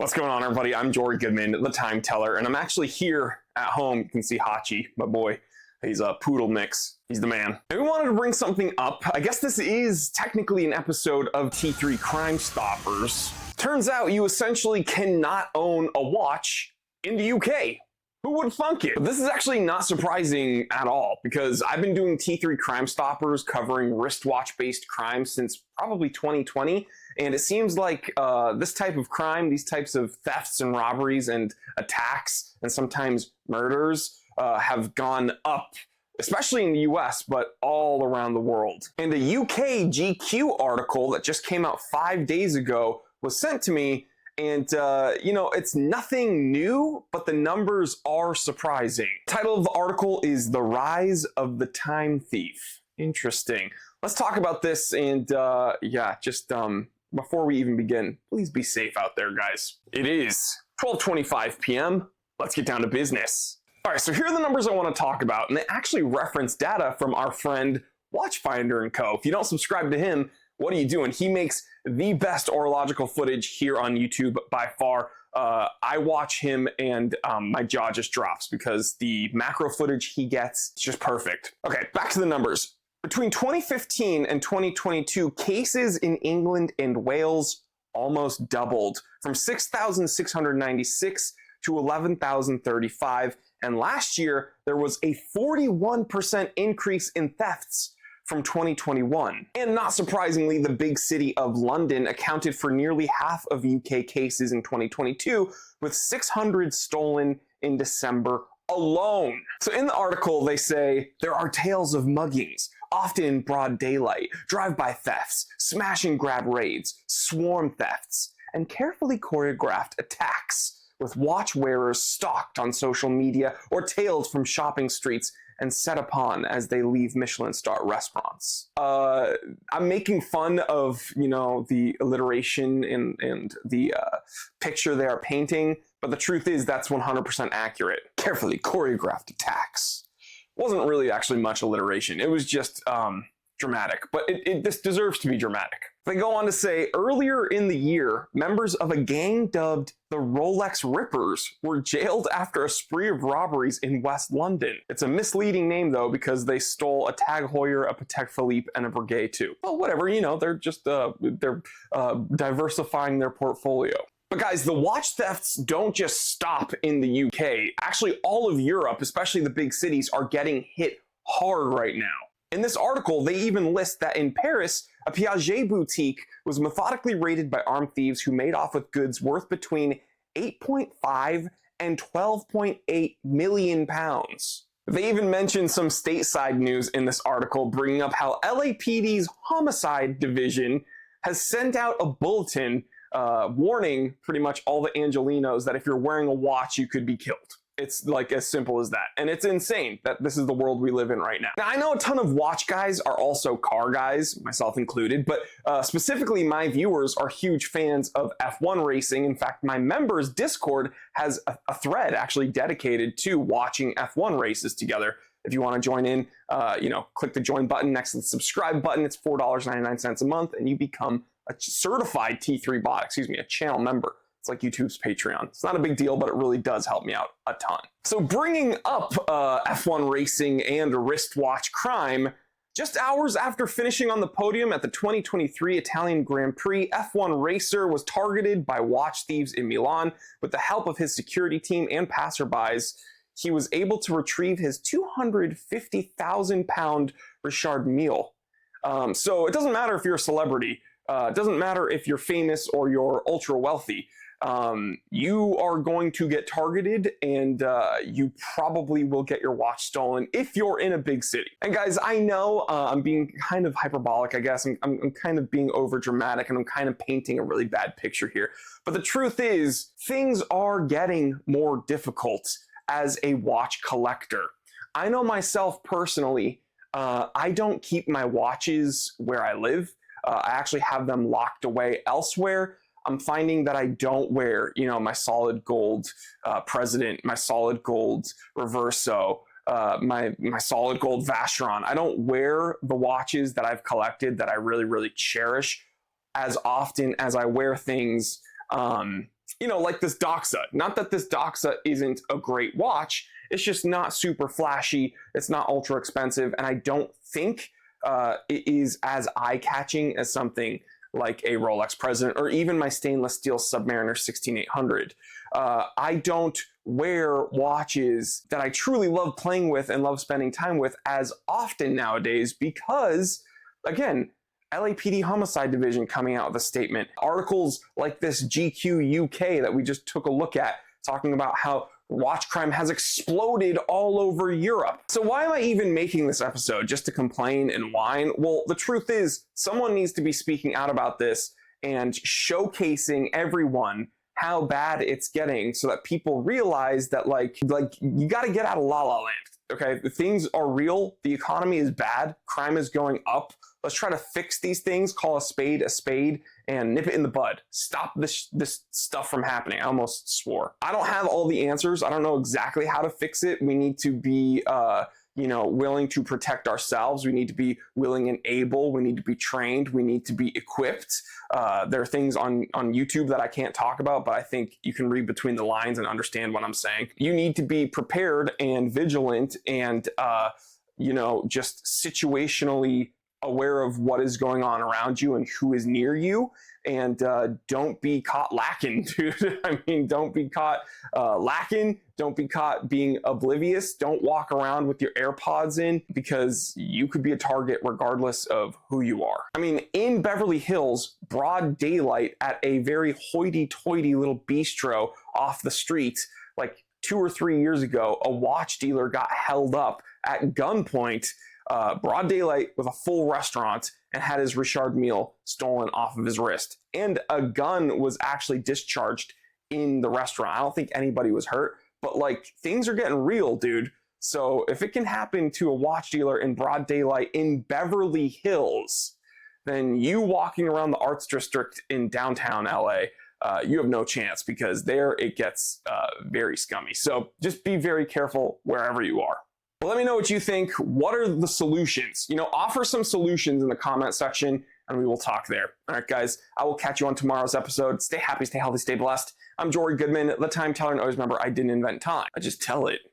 What's going on, everybody? I'm Jory Goodman, the Time Teller, and I'm actually here at home. You can see Hachi, my boy. He's a poodle mix. He's the man. And we wanted to bring something up. I guess this is technically an episode of T3 Crime Stoppers. Turns out you essentially cannot own a watch in the UK. Who would thunk it? But this is actually not surprising at all, because I've been doing T3 Crime Stoppers covering wristwatch-based crime since probably 2020. And it seems like this type of crime, these types of thefts and robberies and attacks and sometimes murders have gone up, especially in the US, but all around the world. And a UK GQ article that just came out 5 days ago was sent to me. And, you know, it's nothing new, but the numbers are surprising. The title of the article is The Rise of the Time Thief. Interesting. Let's talk about this and, yeah, just, before we even begin, please be safe out there, guys. It is 12:25 p.m. Let's get down to business. All right, so here are the numbers I want to talk about, and they actually reference data from our friend Watchfinder & Co. If you don't subscribe to him, what are you doing? He makes the best horological footage here on YouTube by far. I watch him and my jaw just drops because the macro footage he gets is just perfect. Okay, back to the numbers. Between 2015 and 2022, cases in England and Wales almost doubled from 6,696 to 11,035. And last year, there was a 41% increase in thefts from 2021. And not surprisingly, the big city of London accounted for nearly half of UK cases in 2022, with 600 stolen in December alone. So in the article, they say there are tales of muggings, often in broad daylight, drive-by thefts, smash and grab raids, swarm thefts, and carefully choreographed attacks, with watch wearers stalked on social media or tailed from shopping streets and set upon as they leave Michelin star restaurants. I'm making fun of, you know, the alliteration and the picture they are painting, but the truth is that's 100% accurate. Carefully choreographed attacks. Wasn't really actually much alliteration. It was just dramatic, but this deserves to be dramatic. They go on to say, earlier in the year, members of a gang dubbed the Rolex Rippers were jailed after a spree of robberies in West London. It's a misleading name, though, because they stole a Tag Heuer, a Patek Philippe, and a Breguet, too. Well, whatever, you know, they're just, they're diversifying their portfolio. But guys, the watch thefts don't just stop in the UK. Actually, all of Europe, especially the big cities, are getting hit hard right now. In this article, they even list that in Paris, a Piaget boutique was methodically raided by armed thieves who made off with goods worth between 8.5 and 12.8 million pounds. They even mentioned some stateside news in this article, bringing up how LAPD's homicide division has sent out a bulletin warning pretty much all the Angelenos that if you're wearing a watch, you could be killed. It's like as simple as that. And it's insane that this is the world we live in right now. Now, I know a ton of watch guys are also car guys, myself included, but specifically my viewers are huge fans of F1 racing. In fact, my members Discord has a thread actually dedicated to watching F1 races together. If you want to join in, you know, click the join button next to the subscribe button. It's $4.99 a month, and you become a certified T3 bot, excuse me, a channel member. It's like YouTube's Patreon. It's not a big deal, but it really does help me out a ton. So bringing up F1 racing and wristwatch crime, just hours after finishing on the podium at the 2023 Italian Grand Prix, F1 racer was targeted by watch thieves in Milan. With the help of his security team and passerbys, he was able to retrieve his 250,000-pound Richard Mille. So it doesn't matter if you're a celebrity. It doesn't matter if you're famous or you're ultra wealthy. You are going to get targeted, and you probably will get your watch stolen if you're in a big city. And guys, I know I'm being kind of hyperbolic, I guess. I'm kind of being over dramatic, and I'm kind of painting a really bad picture here. But the truth is, things are getting more difficult as a watch collector. I know myself personally, I don't keep my watches where I live. I actually have them locked away elsewhere. I'm finding that I don't wear, you know, my solid gold President, my solid gold Reverso, my solid gold Vacheron. I don't wear the watches that I've collected that I really, really cherish as often as I wear things you know, like this Doxa. Not that this Doxa isn't a great watch, it's just not super flashy, it's not ultra expensive, and I don't think it is as eye-catching as something like a Rolex President or even my stainless steel Submariner 16800. I don't wear watches that I truly love playing with and love spending time with as often nowadays because, again, LAPD Homicide Division coming out with a statement. Articles like this GQ UK that we just took a look at talking about how watch crime has exploded all over Europe. So why am I even making this episode? Just to complain and whine? Well, the truth is someone needs to be speaking out about this and showcasing everyone how bad it's getting so that people realize that like you got to get out of La La Land. Okay, the things are real. The economy is bad. Crime is going up. Let's try to fix these things, call a spade, and nip it in the bud. Stop this stuff from happening. I almost swore. I don't have all the answers. I don't know exactly how to fix it. We need to be, willing to protect ourselves. We need to be willing and able. We need to be trained. We need to be equipped. There are things on YouTube that I can't talk about, but I think you can read between the lines and understand what I'm saying. You need to be prepared and vigilant and, just situationally aware of what is going on around you and who is near you, and don't be caught lacking, dude. I mean, don't be caught lacking. Don't be caught being oblivious. Don't walk around with your AirPods in because you could be a target regardless of who you are. I mean, in Beverly Hills, broad daylight at a very hoity-toity little bistro off the street, like 2 or 3 years ago, a watch dealer got held up at gunpoint, broad daylight with a full restaurant, and had his Richard Mille stolen off of his wrist. And a gun was actually discharged in the restaurant. I don't think anybody was hurt, but like things are getting real, dude. So if it can happen to a watch dealer in broad daylight in Beverly Hills, then you walking around the arts district in downtown LA, you have no chance because there it gets very scummy. So just be very careful wherever you are. Well, let me know what you think. What are the solutions? Offer some solutions in the comment section and we will talk there. All right, guys, I will catch you on tomorrow's episode. Stay happy, stay healthy, stay blessed. I'm Jory Goodman, the time teller, and always remember I didn't invent time. I just tell it.